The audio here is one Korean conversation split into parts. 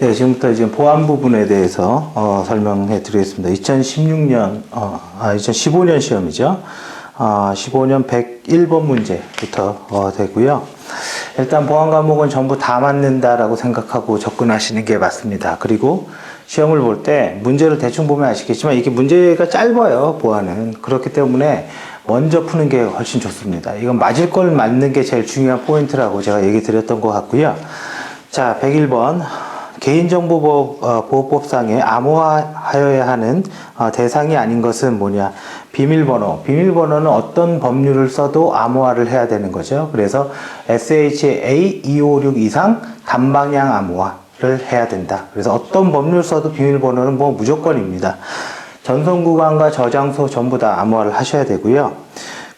네, 지금부터 이제 보안 부분에 대해서 설명해 드리겠습니다. 2015년 시험이죠. 15년 101번 문제부터 되고요. 일단 보안 과목은 전부 다 맞는다라고 생각하고 접근하시는 게 맞습니다. 그리고 시험을 볼 때 문제를 대충 보면 아시겠지만 이게 문제가 짧아요, 보안은. 그렇기 때문에 먼저 푸는 게 훨씬 좋습니다. 이건 맞을 걸 맞는 게 제일 중요한 포인트라고 제가 얘기 드렸던 것 같고요. 자, 101번. 개인정보보호법상에 암호화하여야 하는 대상이 아닌 것은 뭐냐? 비밀번호. 비밀번호는 어떤 법률을 써도 암호화를 해야 되는 거죠. 그래서 SHA-256 이상 단방향 암호화를 해야 된다. 그래서 어떤 법률 써도 비밀번호는 뭐 무조건입니다. 전송구간과 저장소 전부 다 암호화를 하셔야 되고요.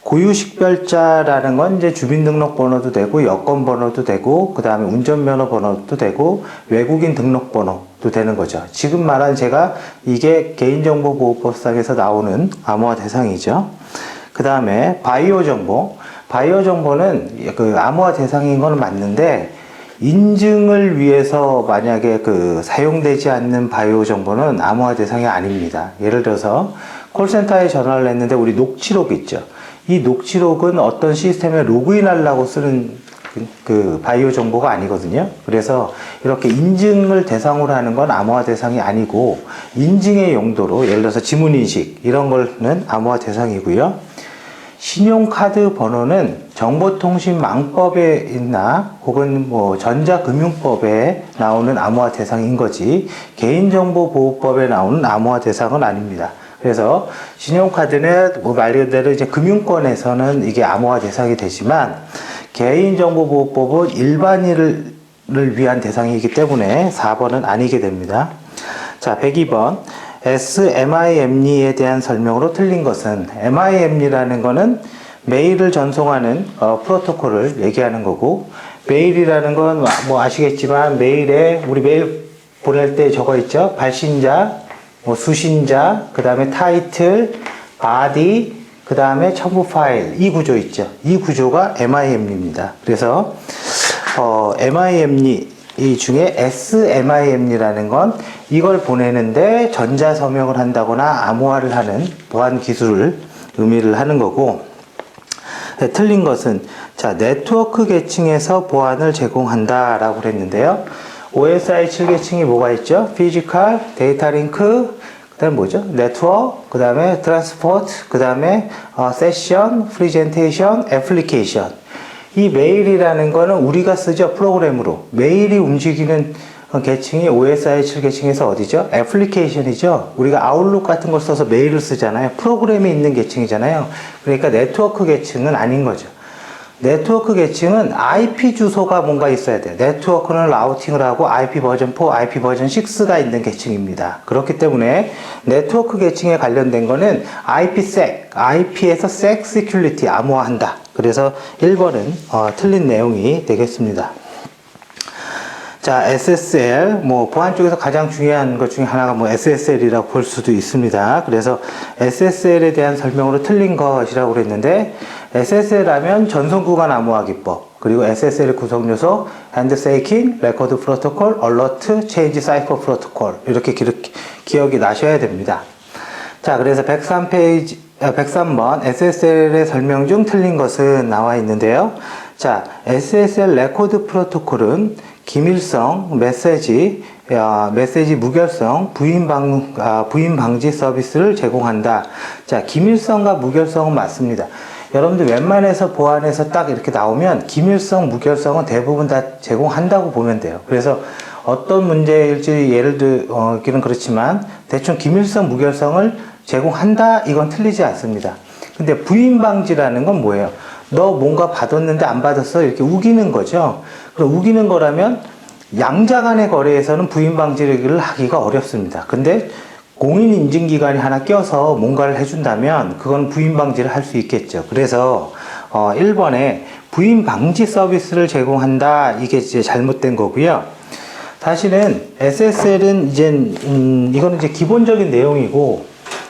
고유식별자라는 건 이제 주민등록번호도 되고 여권번호도 되고 그 다음에 운전면허번호도 되고 외국인 등록번호도 되는 거죠. 지금 말한 제가 이게 개인정보보호법상에서 나오는 암호화 대상이죠. 그 다음에 바이오 정보. 바이오 정보는 그 암호화 대상인 건 맞는데 인증을 위해서 만약에 그 사용되지 않는 바이오 정보는 암호화 대상이 아닙니다. 예를 들어서 콜센터에 전화를 했는데 우리 녹취록 있죠. 이 녹취록은 어떤 시스템에 로그인하려고 쓰는 그 바이오 정보가 아니거든요. 그래서 이렇게 인증을 대상으로 하는 건 암호화 대상이 아니고 인증의 용도로 예를 들어서 지문인식 이런 거는 암호화 대상이고요. 신용카드 번호는 정보통신망법에 있나 혹은 뭐 전자금융법에 나오는 암호화 대상인 거지 개인정보보호법에 나오는 암호화 대상은 아닙니다. 그래서 신용카드는 뭐 말 그대로 이제 금융권에서는 이게 암호화 대상이 되지만 개인정보보호법은 일반인을 위한 대상이기 때문에 4번은 아니게 됩니다. 자, 102번. SMIME에 대한 설명으로 틀린 것은 MIME라는 거는 메일을 전송하는 프로토콜을 얘기하는 거고 메일이라는 건 뭐 아시겠지만 메일에 우리 메일 보낼 때 저거 있죠. 발신자, 뭐 수신자, 그 다음에 타이틀, 바디, 그 다음에 첨부 파일 이 구조 있죠. 이 구조가 MIME입니다. 그래서 MIME 이 중에 SMIME라는 건 이걸 보내는데 전자서명을 한다거나 암호화를 하는 보안 기술을 의미를 하는 거고 네, 틀린 것은 자 네트워크 계층에서 보안을 제공한다 라고 그랬는데요. OSI 7계층이 뭐가 있죠? 피지컬, 데이터 링크, 그 다음에 뭐죠? 네트워크, 그 다음에 트랜스포트, 그 다음에 세션, 프리젠테이션, 애플리케이션. 이 메일이라는 거는 우리가 쓰죠. 프로그램으로. 메일이 움직이는 계층이 OSI 7계층에서 어디죠? 애플리케이션이죠. 우리가 아웃룩 같은 걸 써서 메일을 쓰잖아요. 프로그램이 있는 계층이잖아요. 그러니까 네트워크 계층은 아닌 거죠. 네트워크 계층은 IP 주소가 뭔가 있어야 돼요. 네트워크는 라우팅을 하고 IP 버전 4, IP 버전 6가 있는 계층입니다. 그렇기 때문에 네트워크 계층에 관련된 거는 IPsec, IP에서 Sec Security 암호화한다. 그래서 1번은 틀린 내용이 되겠습니다. 자, SSL, 뭐, 보안 쪽에서 가장 중요한 것 중에 하나가 뭐 SSL이라고 볼 수도 있습니다. 그래서 SSL에 대한 설명으로 틀린 것이라고 그랬는데, SSL 하면 전송구간 암호화 기법, 그리고 SSL 구성 요소, 핸드세이킹, 레코드 프로토콜, 얼러트, 체인지 사이퍼 프로토콜, 이렇게 기억이 나셔야 됩니다. 자, 그래서 103번 SSL의 설명 중 틀린 것은 나와 있는데요. 자, SSL 레코드 프로토콜은 기밀성, 메시지 무결성, 부인 방지 서비스를 제공한다. 자, 기밀성과 무결성은 맞습니다. 여러분들 웬만해서 보안에서 딱 이렇게 나오면 기밀성, 무결성은 대부분 다 제공한다고 보면 돼요. 그래서 어떤 문제일지 예를 들기는 그렇지만 대충 기밀성, 무결성을 제공한다? 이건 틀리지 않습니다. 근데 부인 방지라는 건 뭐예요? 너 뭔가 받았는데 안 받았어? 이렇게 우기는 거죠. 그럼 우기는 거라면 양자 간의 거래에서는 부인 방지를 하기가 어렵습니다. 근데 공인인증기관이 하나 껴서 뭔가를 해준다면 그건 부인 방지를 할 수 있겠죠. 그래서 1번에 부인 방지 서비스를 제공한다. 이게 이제 잘못된 거고요. 사실은 SSL은 이거는 이제 기본적인 내용이고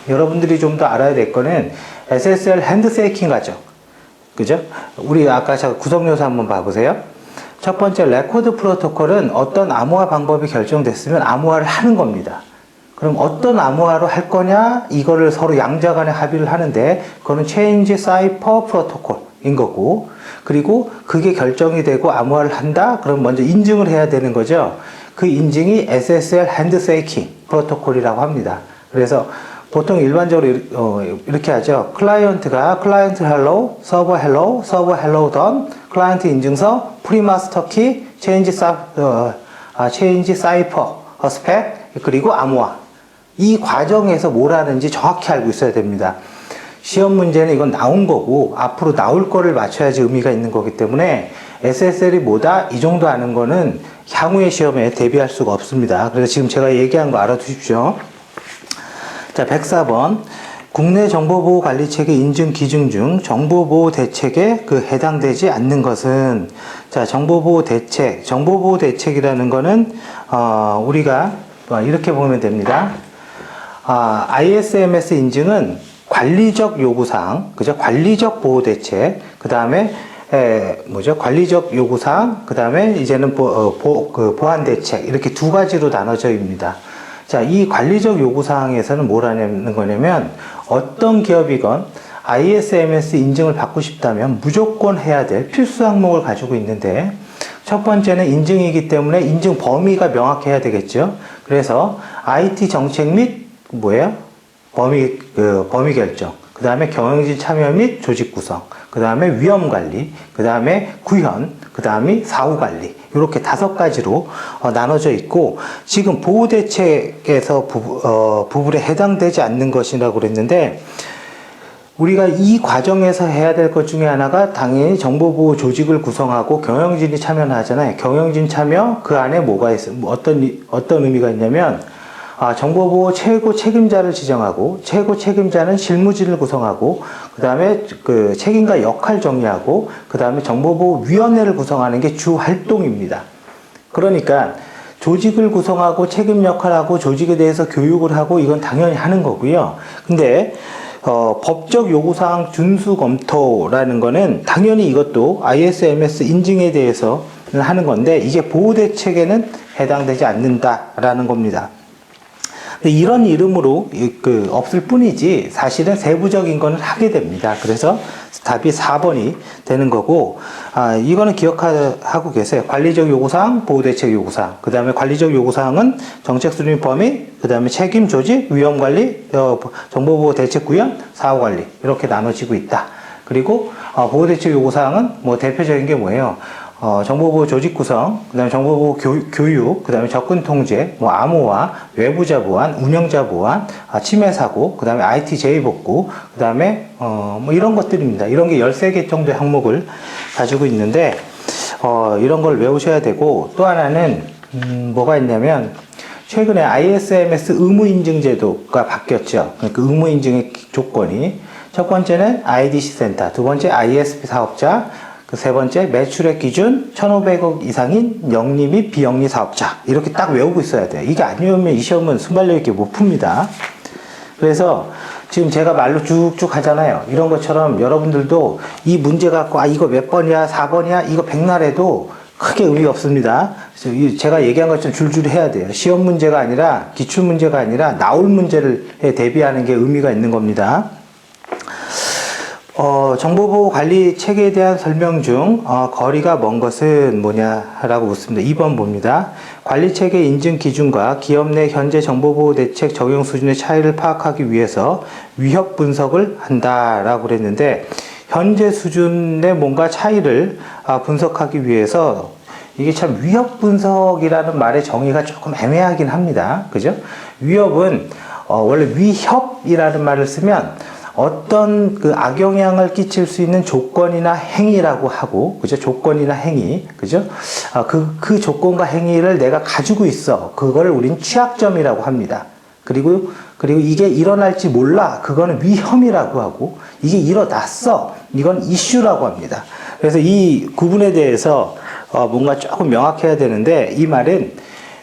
여러분들이 좀 더 알아야 될 거는 SSL 핸드세이킹 가죠. 그죠? 우리 아까 구성요소 한번 봐보세요. 첫 번째 레코드 프로토콜은 어떤 암호화 방법이 결정됐으면 암호화를 하는 겁니다. 그럼 어떤 암호화로 할 거냐? 이거를 서로 양자 간에 합의를 하는데 그거는 Change Cipher Protocol인 거고, 그리고 그게 결정이 되고 암호화를 한다? 그럼 먼저 인증을 해야 되는 거죠. 그 인증이 SSL Handshaking 프로토콜이라고 합니다. 그래서 보통 일반적으로 이렇게 하죠. 클라이언트가 클라이언트 헬로, 서버 헬로, 서버 헬로 done, 클라이언트 인증서, 프리마스터 키, 체인지 사이퍼, 스펙, 그리고 암호화. 이 과정에서 뭘 하는지 정확히 알고 있어야 됩니다. 시험 문제는 이건 나온 거고 앞으로 나올 거를 맞춰야지 의미가 있는 거기 때문에 SSL이 뭐다? 이 정도 아는 거는 향후의 시험에 대비할 수가 없습니다. 그래서 지금 제가 얘기한 거 알아두십시오. 자, 104번. 국내 정보보호관리체계 인증 기준 중 정보보호 대책에 해당되지 않는 것은, 자, 정보보호 대책이라는 거는, 우리가 이렇게 보면 됩니다. ISMS 인증은 관리적 요구사항, 그죠? 관리적 보호 대책, 그 다음에, 관리적 요구사항, 그 다음에 이제는 보안 대책, 이렇게 두 가지로 나눠져 있습니다. 자, 이 관리적 요구사항에서는 뭘 하는 거냐면, 어떤 기업이건 ISMS 인증을 받고 싶다면 무조건 해야 될 필수 항목을 가지고 있는데, 첫 번째는 인증이기 때문에 인증 범위가 명확해야 되겠죠. 그래서 IT 정책 및 범위 결정, 그 다음에 경영진 참여 및 조직 구성, 그 다음에 위험 관리, 그 다음에 구현, 그 다음에 사후 관리, 이렇게 5가지로 나눠져 있고, 지금 보호대책에서 부분에 해당되지 않는 것이라고 그랬는데, 우리가 이 과정에서 해야 될 것 중에 하나가 당연히 정보보호 조직을 구성하고 경영진이 참여를 하잖아요. 경영진 참여, 그 안에 뭐가 있어요? 어떤 의미가 있냐면, 정보보호 최고 책임자를 지정하고, 최고 책임자는 실무진을 구성하고, 그 다음에 그 책임과 역할 정리하고, 그 다음에 정보보호위원회를 구성하는 게 주 활동입니다. 그러니까 조직을 구성하고 책임 역할하고 조직에 대해서 교육을 하고 이건 당연히 하는 거고요. 근데 법적 요구사항 준수 검토라는 거는 당연히 이것도 ISMS 인증에 대해서 하는 건데 이게 보호대책에는 해당되지 않는다라는 겁니다. 이런 이름으로 없을 뿐이지 사실은 세부적인 거는 하게 됩니다. 그래서 답이 4번이 되는 거고, 이거는 기억하고 계세요. 관리적 요구사항, 보호대책 요구사항. 그 다음에 관리적 요구사항은 정책 수립 범위, 그 다음에 책임 조직, 위험 관리, 정보보호 대책 구현, 사후 관리. 이렇게 나눠지고 있다. 그리고 보호대책 요구사항은 대표적인 게 뭐예요? 정보보호 조직 구성, 그 다음에 정보보호 교육, 그 다음에 접근 통제, 암호화, 외부자 보안, 운영자 보안, 침해 사고, 그 다음에 IT 재해복구, 그 다음에, 이런 것들입니다. 이런 게 13개 정도의 항목을 가지고 있는데, 이런 걸 외우셔야 되고, 또 하나는, 뭐가 있냐면, 최근에 ISMS 의무인증 제도가 바뀌었죠. 그 의무인증의 조건이. 첫 번째는 IDC 센터, 두 번째 ISP 사업자, 그 세 번째, 매출액 기준 1,500억 이상인 영리 및 비영리 사업자. 이렇게 딱 외우고 있어야 돼요. 이게 아니면 이 시험은 순발력 있게 못 풉니다. 그래서 지금 제가 말로 쭉쭉 하잖아요. 이런 것처럼 여러분들도 이 문제 갖고, 이거 몇 번이야, 4번이야, 이거 백날 해도 크게 의미가 없습니다. 제가 얘기한 것처럼 줄줄이 해야 돼요. 시험 문제가 아니라, 기출 문제가 아니라, 나올 문제를 대비하는 게 의미가 있는 겁니다. 정보보호 관리 체계에 대한 설명 중 거리가 먼 것은 뭐냐라고 묻습니다. 2번 봅니다. 관리 체계 인증 기준과 기업 내 현재 정보보호 대책 적용 수준의 차이를 파악하기 위해서 위협 분석을 한다라고 그랬는데, 현재 수준의 뭔가 차이를 분석하기 위해서 이게 참 위협 분석이라는 말의 정의가 조금 애매하긴 합니다. 그죠? 위협은 원래 위협이라는 말을 쓰면 어떤 악영향을 끼칠 수 있는 조건이나 행위라고 하고, 그죠? 조건이나 행위, 그죠? 그 조건과 행위를 내가 가지고 있어. 그걸 우린 취약점이라고 합니다. 그리고 이게 일어날지 몰라. 그거는 위험이라고 하고, 이게 일어났어. 이건 이슈라고 합니다. 그래서 이 구분에 대해서 뭔가 조금 명확해야 되는데, 이 말은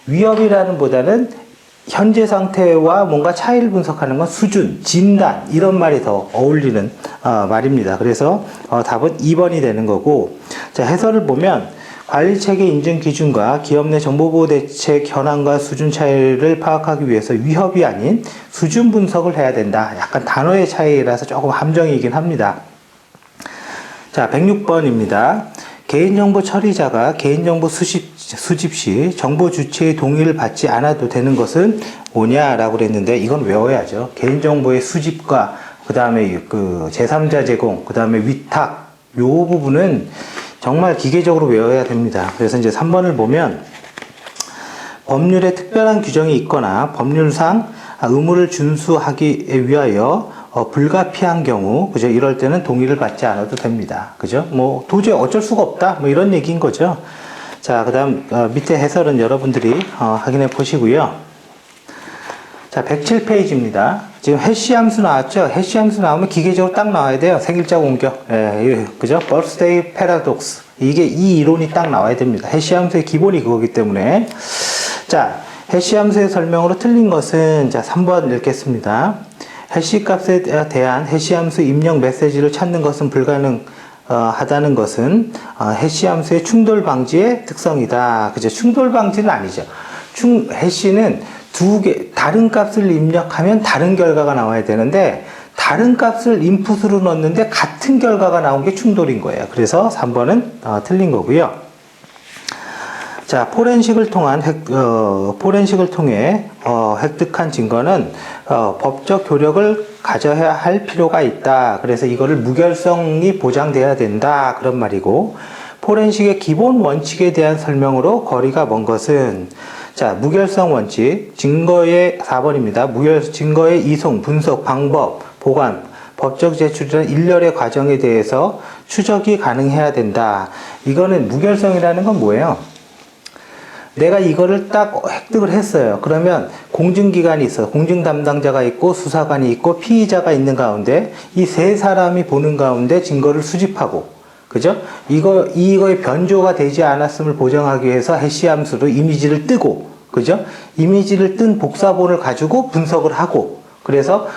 위협이라는 보다는 현재 상태와 뭔가 차이를 분석하는 건 수준, 진단, 이런 말이 더 어울리는 말입니다. 그래서 답은 2번이 되는 거고, 자, 해설을 보면 관리체계 인증 기준과 기업 내 정보보호 대책 현황과 수준 차이를 파악하기 위해서 위협이 아닌 수준 분석을 해야 된다. 약간 단어의 차이라서 조금 함정이긴 합니다. 자, 106번입니다. 개인정보 처리자가 개인정보 수집 시 정보 주체의 동의를 받지 않아도 되는 것은 뭐냐라고 그랬는데, 이건 외워야죠. 개인정보의 수집과 그 다음에 그 제3자 제공, 그 다음에 위탁, 요 부분은 정말 기계적으로 외워야 됩니다. 그래서 이제 3번을 보면 법률에 특별한 규정이 있거나 법률상 의무를 준수하기 위하여 불가피한 경우, 그죠? 이럴 때는 동의를 받지 않아도 됩니다. 그죠? 뭐 도저히 어쩔 수가 없다, 뭐 이런 얘기인 거죠. 자, 그다음 밑에 해설은 여러분들이 확인해 보시고요. 자, 107페이지입니다. 지금 해시 함수 나왔죠? 해시 함수 나오면 기계적으로 딱 나와야 돼요. 생일자 공격. 예, 그죠? birthday paradox. 이게 이 이론이 딱 나와야 됩니다. 해시 함수의 기본이 그거기 때문에. 자, 해시 함수의 설명으로 틀린 것은, 자, 3번 읽겠습니다. 해시 값에 대한 해시 함수 입력 메시지를 찾는 것은 하다는 것은 해시 함수의 충돌 방지의 특성이다. 그죠? 충돌 방지는 아니죠. 해시는 다른 값을 입력하면 다른 결과가 나와야 되는데, 다른 값을 인풋으로 넣었는데 같은 결과가 나온 게 충돌인 거예요. 그래서 3번은 틀린 거고요. 자, 포렌식을 통해 획득한 증거는 법적 효력을 가져야 할 필요가 있다. 그래서 이거를 무결성이 보장돼야 된다, 그런 말이고, 포렌식의 기본 원칙에 대한 설명으로 거리가 먼 것은, 자, 무결성 원칙, 4번입니다. 증거의 이송, 분석, 방법, 보관, 법적 제출이라는 일련의 과정에 대해서 추적이 가능해야 된다. 이거는 무결성이라는 건 뭐예요? 내가 이거를 딱 획득을 했어요. 그러면 공증기관이 있어. 공증 담당자가 있고 수사관이 있고 피의자가 있는 가운데 이 세 사람이 보는 가운데 증거를 수집하고, 그죠? 이거의 변조가 되지 않았음을 보장하기 위해서 해시 함수로 이미지를 뜨고, 그죠? 이미지를 뜬 복사본을 가지고 분석을 하고, 그래서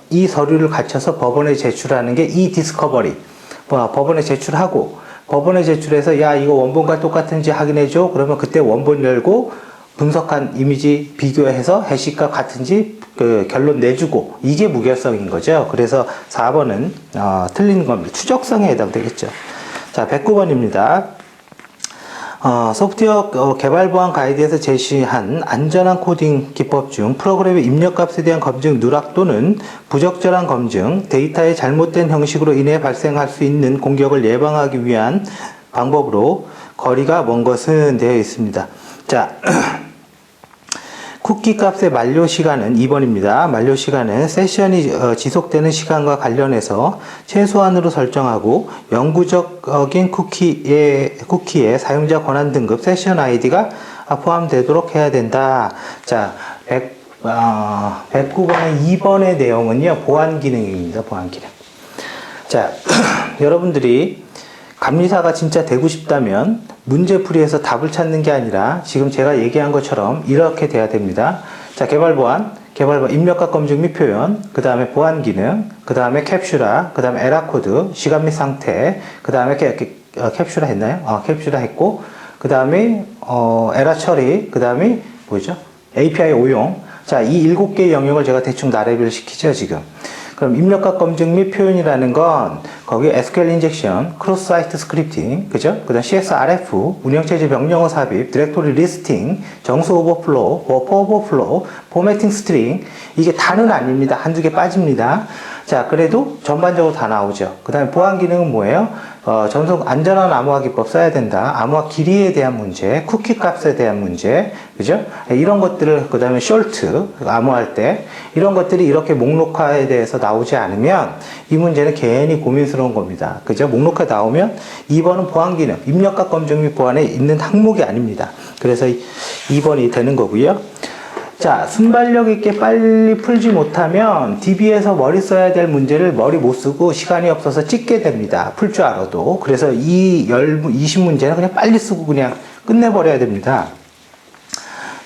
이 서류를 갖춰서 법원에 제출하는 게 이 디스커버리. 법원에 제출하고, 법원에 제출해서 야, 이거 원본과 똑같은지 확인해줘. 그러면 그때 원본 열고 분석한 이미지 비교해서 해시값 같은지 결론 내주고, 이게 무결성인 거죠. 그래서 4번은 틀린 겁니다. 추적성에 해당되겠죠. 자, 109번입니다. 소프트웨어 개발 보안 가이드에서 제시한 안전한 코딩 기법 중 프로그램의 입력값에 대한 검증 누락 또는 부적절한 검증, 데이터의 잘못된 형식으로 인해 발생할 수 있는 공격을 예방하기 위한 방법으로 거리가 먼 것은 되어 있습니다. 자, 쿠키 값의 만료 시간은 2번입니다. 만료 시간은 세션이 지속되는 시간과 관련해서 최소한으로 설정하고, 영구적인 쿠키의 사용자 권한 등급 세션 아이디가 포함되도록 해야 된다. 자, 109번의 2번의 내용은요, 보안 기능입니다. 보안 기능. 자, 여러분들이 감리사가 진짜 되고 싶다면 문제풀이에서 답을 찾는 게 아니라 지금 제가 얘기한 것처럼 이렇게 돼야 됩니다. 자, 개발 보안, 입력값 검증 및 표현, 그 다음에 보안 기능, 그 다음에 캡슐화, 그 다음에 에라 코드, 시간 및 상태, 그 다음에 캡슐화 했나요? 캡슐화 했고, 그 다음에 에라 처리, 그 다음에 뭐죠? API 오용. 자, 이 7개의 영역을 제가 대충 나래를 시키죠, 지금. 그럼 입력값 검증 및 표현이라는 건 거기에 SQL 인젝션, 크로스 사이트 스크립팅, 그죠? 그다음 CSRF, 운영체제 명령어 삽입, 디렉토리 리스팅, 정수 오버플로우, 버퍼 오버플로우, 포매팅 스트링, 이게 다는 아닙니다. 한두 개 빠집니다. 자, 그래도 전반적으로 다 나오죠. 그 다음에 보안 기능은 뭐예요? 전송 안전한 암호화 기법 써야 된다. 암호화 길이에 대한 문제, 쿠키 값에 대한 문제, 그죠? 이런 것들을, 그 다음에 숄트, 암호할 때, 이런 것들이 이렇게 목록화에 대해서 나오지 않으면 이 문제는 괜히 고민스러운 겁니다. 그죠? 목록화 나오면 2번은 보안 기능, 입력값 검증 및 보안에 있는 항목이 아닙니다. 그래서 2번이 되는 거고요. 자, 순발력 있게 빨리 풀지 못하면 DB에서 머리 써야 될 문제를 머리 못 쓰고 시간이 없어서 찍게 됩니다. 풀 줄 알아도. 그래서 이 20문제는 그냥 빨리 쓰고 그냥 끝내버려야 됩니다.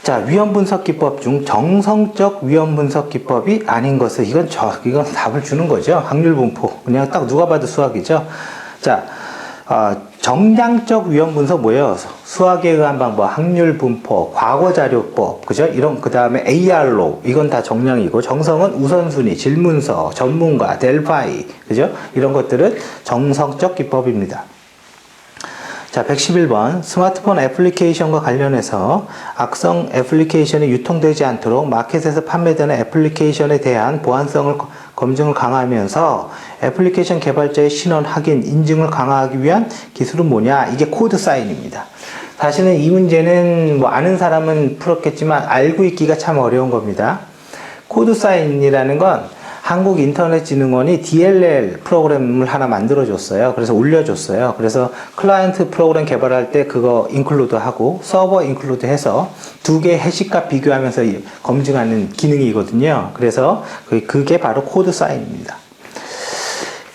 자, 위험 분석 기법 중 정성적 위험 분석 기법이 아닌 것은, 이건 답을 주는 거죠. 확률 분포. 그냥 딱 누가 봐도 수학이죠. 자, 정량적 위험 분석 뭐예요? 수학에 의한 방법, 확률 분포, 과거 자료법, 그죠? 이런, 그 다음에 AR로, 이건 다 정량이고, 정성은 우선순위, 질문서, 전문가, 델파이, 그죠? 이런 것들은 정성적 기법입니다. 자, 111번. 스마트폰 애플리케이션과 관련해서 악성 애플리케이션이 유통되지 않도록 마켓에서 판매되는 애플리케이션에 대한 보안성을 검증을 강화하면서 애플리케이션 개발자의 신원 확인, 인증을 강화하기 위한 기술은 뭐냐? 이게 코드 사인입니다. 사실은 이 문제는 뭐 아는 사람은 풀었겠지만 알고 있기가 참 어려운 겁니다. 코드 사인이라는 건 한국인터넷진흥원이 DLL 프로그램을 하나 만들어줬어요. 그래서 올려줬어요. 그래서 클라이언트 프로그램 개발할 때 그거 인클루드 하고 서버 인클루드 해서 두 개의 해시값 비교하면서 검증하는 기능이거든요. 그래서 그게 바로 코드 사인입니다.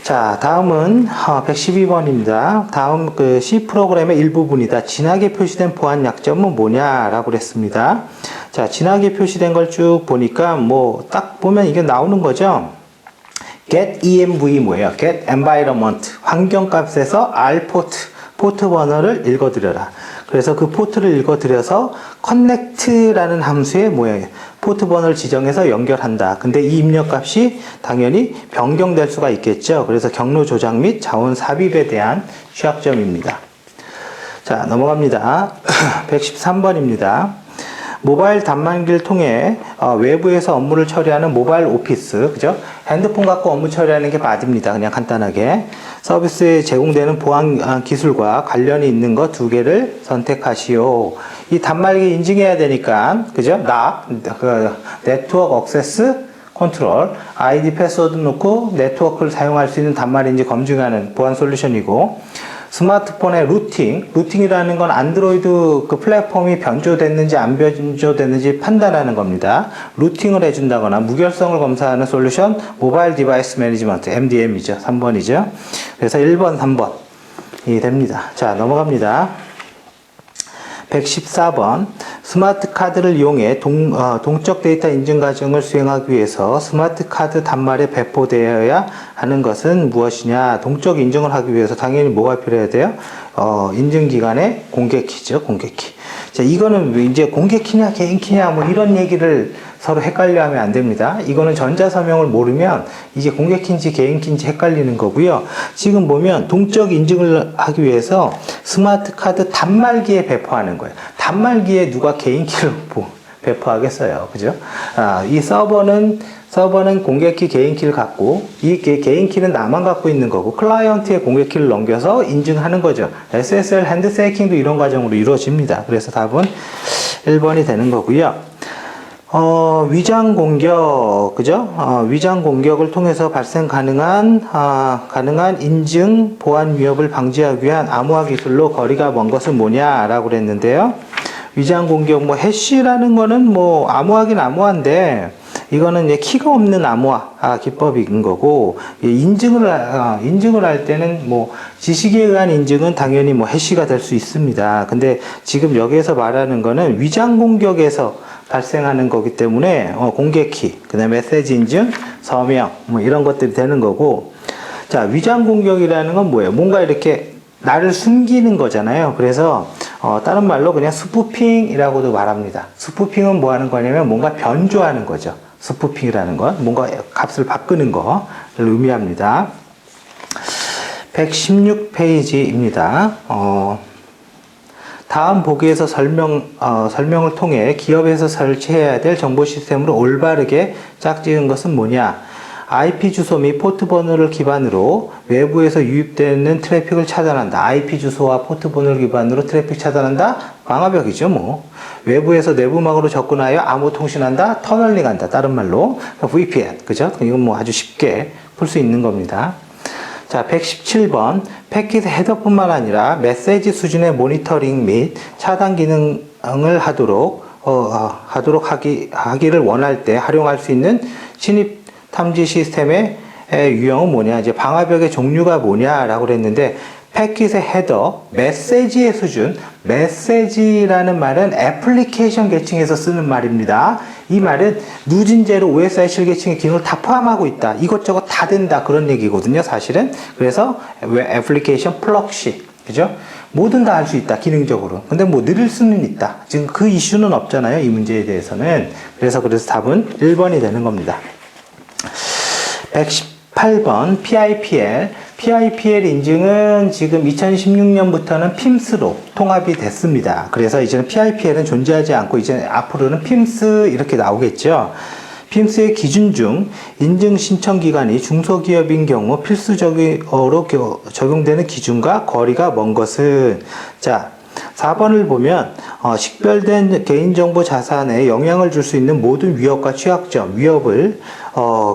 자, 다음은 112번입니다. 다음 그 C 프로그램의 일부분이다. 진하게 표시된 보안 약점은 뭐냐라고 그랬습니다. 자, 진하게 표시된 걸 쭉 보니까 뭐 딱 보면 이게 나오는 거죠. get env 뭐예요? get environment 환경값에서 r 포트 번호를 읽어드려라. 그래서 그 포트를 읽어드려서 connect라는 함수에 뭐예요? 포트 번호를 지정해서 연결한다. 근데 이 입력값이 당연히 변경될 수가 있겠죠. 그래서 경로 조작 및 자원 삽입에 대한 취약점입니다. 자, 넘어갑니다. 113번입니다. 모바일 단말기를 통해 외부에서 업무를 처리하는 모바일 오피스, 그죠? 핸드폰 갖고 업무 처리하는 게 바디입니다. 그냥 간단하게. 서비스에 제공되는 보안 기술과 관련이 있는 거 두 개를 선택하시오. 이 단말기 인증해야 되니까, 그죠? 네트워크 액세스 컨트롤, 아이디 패스워드 넣고 네트워크를 사용할 수 있는 단말인지 검증하는 보안 솔루션이고, 스마트폰의 루팅이라는 건 안드로이드 그 플랫폼이 변조됐는지 안 변조됐는지 판단하는 겁니다. 루팅을 해준다거나 무결성을 검사하는 솔루션, 모바일 디바이스 매니지먼트, MDM이죠. 3번이죠. 그래서 1번, 3번이 됩니다. 자, 넘어갑니다. 114번. 스마트 카드를 이용해 동적 데이터 인증 과정을 수행하기 위해서 스마트 카드 단말에 배포되어야 하는 것은 무엇이냐? 동적 인증을 하기 위해서 당연히 뭐가 필요해야 돼요? 인증기관의 공개키죠, 공개키. 자, 이거는 이제 공개키냐, 개인키냐, 뭐 이런 얘기를 서로 헷갈려 하면 안 됩니다. 이거는 전자서명을 모르면 이게 공개키인지 개인키인지 헷갈리는 거고요. 지금 보면 동적 인증을 하기 위해서 스마트 카드 단말기에 배포하는 거예요. 단말기에 누가 개인키를 배포하겠어요. 그죠? 이 서버는 공개키, 개인키를 갖고, 이 개인키는 나만 갖고 있는 거고, 클라이언트의 공개키를 넘겨서 인증하는 거죠. SSL 핸드세이킹도 이런 과정으로 이루어집니다. 그래서 답은 1번이 되는 거고요. 위장 공격, 그죠? 위장 공격을 통해서 발생 가능한 인증 보안 위협을 방지하기 위한 암호화 기술로 거리가 먼 것은 뭐냐라고 그랬는데요. 위장 공격, 뭐, 해시라는 거는 뭐, 암호하긴 암호한데, 이거는 이제 키가 없는 암호화 기법인 거고, 인증을 할 때는 뭐, 지식에 의한 인증은 당연히 뭐, 해시가 될 수 있습니다. 근데 지금 여기에서 말하는 거는 위장 공격에서 발생하는 거기 때문에, 공개키, 그 다음에 메시지 인증, 서명, 뭐, 이런 것들이 되는 거고, 자, 위장 공격이라는 건 뭐예요? 뭔가 이렇게 나를 숨기는 거잖아요. 그래서, 다른 말로 그냥 스푸핑이라고도 말합니다. 스푸핑은 뭐 하는 거냐면 뭔가 변조하는 거죠. 스푸핑이라는 건 뭔가 값을 바꾸는 거를 의미합니다. 116페이지입니다. 다음 보기에서 설명을 통해 기업에서 설치해야 될 정보 시스템으로 올바르게 짝지은 것은 뭐냐? IP 주소 및 포트 번호를 기반으로 외부에서 유입되는 트래픽을 차단한다. IP 주소와 포트 번호를 기반으로 트래픽 차단한다. 방화벽이죠, 뭐. 외부에서 내부막으로 접근하여 암호 통신한다. 터널링한다. 다른 말로 VPN, 그죠? 이건 뭐 아주 쉽게 풀 수 있는 겁니다. 자, 117번. 패킷 헤더뿐만 아니라 메시지 수준의 모니터링 및 차단 기능을 하기를 원할 때 활용할 수 있는 진입 탐지 시스템의 유형은 뭐냐? 이제 방화벽의 종류가 뭐냐라고 그랬는데, 패킷의 헤더, 메시지의 수준. 메시지라는 말은 애플리케이션 계층에서 쓰는 말입니다. 이 말은 누진제로 OSI 실계층의 기능을 다 포함하고 있다. 이것저것 다 된다. 그런 얘기거든요, 사실은. 그래서 애플리케이션 플럭시, 그죠? 뭐든 다 할 수 있다, 기능적으로. 근데 뭐 느릴 수는 있다. 지금 그 이슈는 없잖아요, 이 문제에 대해서는. 그래서 답은 1번이 되는 겁니다. 118번 PIPL. PIPL 인증은 지금 2016년부터는 PIMS로 통합이 됐습니다. 그래서 이제는 PIPL은 존재하지 않고 이제 앞으로는 PIMS 이렇게 나오겠죠. PIMS의 기준 중 인증 신청 기간이 중소기업인 경우 필수적으로 적용되는 기준과 거리가 먼 것은, 자, 4번을 보면 식별된 개인정보 자산에 영향을 줄 수 있는 모든 위협과 취약점, 위협을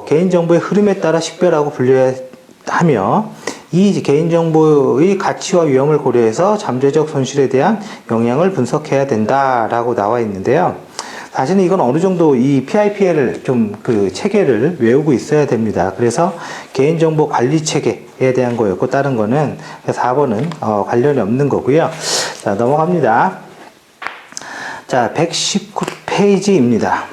개인정보의 흐름에 따라 식별하고 분류해야 하며, 이 개인정보의 가치와 위험을 고려해서 잠재적 손실에 대한 영향을 분석해야 된다라고 나와 있는데요. 사실은 이건 어느 정도 이 PIPL을 좀 그 체계를 외우고 있어야 됩니다. 그래서 개인정보 관리 체계에 대한 거였고, 다른 거는 4번은 관련이 없는 거고요. 자, 넘어갑니다. 자, 119페이지입니다.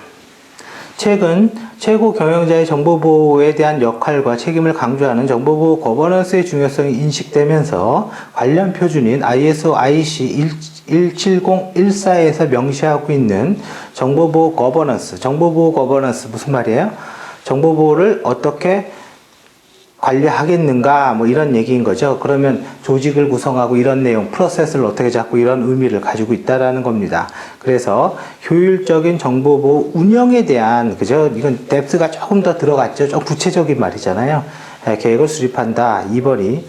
최근 최고 경영자의 정보보호에 대한 역할과 책임을 강조하는 정보보호 거버넌스의 중요성이 인식되면서 관련 표준인 ISO IC 17014에서 명시하고 있는 정보보호 거버넌스. 정보보호 거버넌스 무슨 말이에요? 정보보호를 어떻게 관리하겠는가, 뭐 이런 얘기인 거죠. 그러면 조직을 구성하고 이런 내용, 프로세스를 어떻게 잡고 이런 의미를 가지고 있다라는 겁니다. 그래서 효율적인 정보보호 운영에 대한, 그죠? 이건 뎁스가 조금 더 들어갔죠. 좀 구체적인 말이잖아요. 계획을 수립한다. 2번이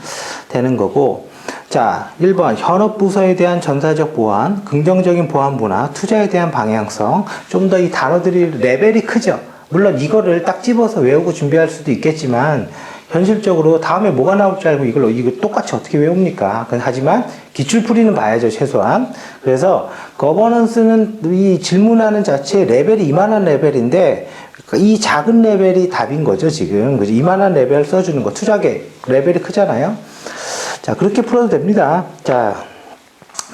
되는 거고. 자, 1번 현업부서에 대한 전사적 보완, 긍정적인 보완 문화, 투자에 대한 방향성. 좀 더 이 단어들이 레벨이 크죠. 물론 이거를 딱 집어서 외우고 준비할 수도 있겠지만 현실적으로 다음에 뭐가 나올 줄 알고 이거 똑같이 어떻게 외웁니까? 하지만 기출풀이는 봐야죠, 최소한. 그래서 거버넌스는 이 질문하는 자체의 레벨이 이만한 레벨인데 이 작은 레벨이 답인 거죠, 지금. 그죠? 이만한 레벨 써주는 거. 투자계 레벨이 크잖아요. 자, 그렇게 풀어도 됩니다. 자,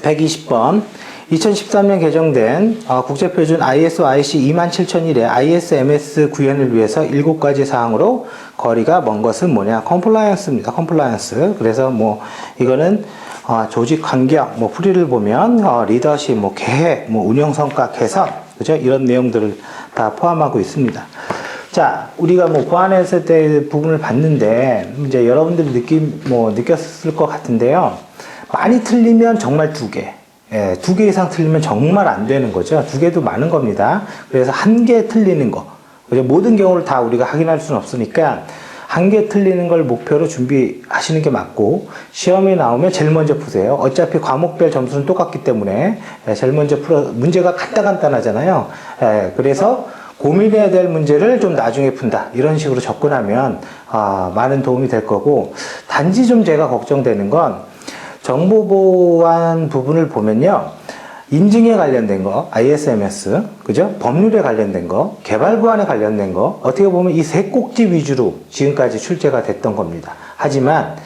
120번. 2013년 개정된 국제표준 ISO IC 27001의 ISMS 구현을 위해서 7가지 사항으로 거리가 먼 것은 뭐냐? 컴플라이언스입니다. 컴플라이언스. 그래서 뭐 이거는 조직 환경, 뭐 풀이를 보면 리더십, 뭐 계획, 뭐 운영 성과 개선, 그죠? 이런 내용들을 다 포함하고 있습니다. 자, 우리가 뭐 보완했을 때 부분을 봤는데 이제 여러분들이 느꼈을 것 같은데요. 많이 틀리면 정말 2개. 예, 2개 이상 틀리면 정말 안 되는 거죠. 2개도 많은 겁니다. 그래서 1개 틀리는 거. 그죠? 모든 경우를 다 우리가 확인할 수는 없으니까 1개 틀리는 걸 목표로 준비하시는 게 맞고, 시험에 나오면 제일 먼저 푸세요. 어차피 과목별 점수는 똑같기 때문에 제일 먼저 문제가 간단하잖아요. 예, 그래서 고민해야 될 문제를 좀 나중에 푼다. 이런 식으로 접근하면 많은 도움이 될 거고, 단지 좀 제가 걱정되는 건 정보 보완 부분을 보면요. 인증에 관련된 거, ISMS, 그죠? 법률에 관련된 거, 개발 보완에 관련된 거, 어떻게 보면 이 3꼭지 위주로 지금까지 출제가 됐던 겁니다. 하지만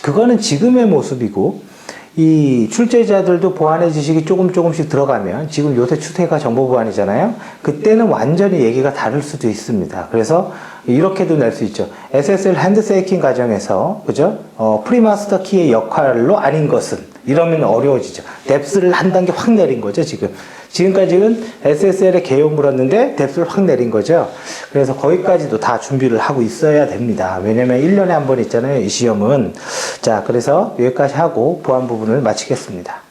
그거는 지금의 모습이고, 이 출제자들도 보안의 지식이 조금씩 들어가면, 지금 요새 추세가 정보 보안이잖아요. 그때는 완전히 얘기가 다를 수도 있습니다. 그래서 이렇게도 낼 수 있죠. SSL 핸드세이킹 과정에서, 그죠? 프리마스터 키의 역할로 아닌 것은, 이러면 어려워지죠. 뎁스를 한 단계 확 내린 거죠, 지금. 지금까지는 SSL에 개요 물었는데 뎁스를 확 내린 거죠. 그래서 거기까지도 다 준비를 하고 있어야 됩니다. 왜냐면 1년에 한 번 있잖아요, 이 시험은. 자, 그래서 여기까지 하고 보안 부분을 마치겠습니다.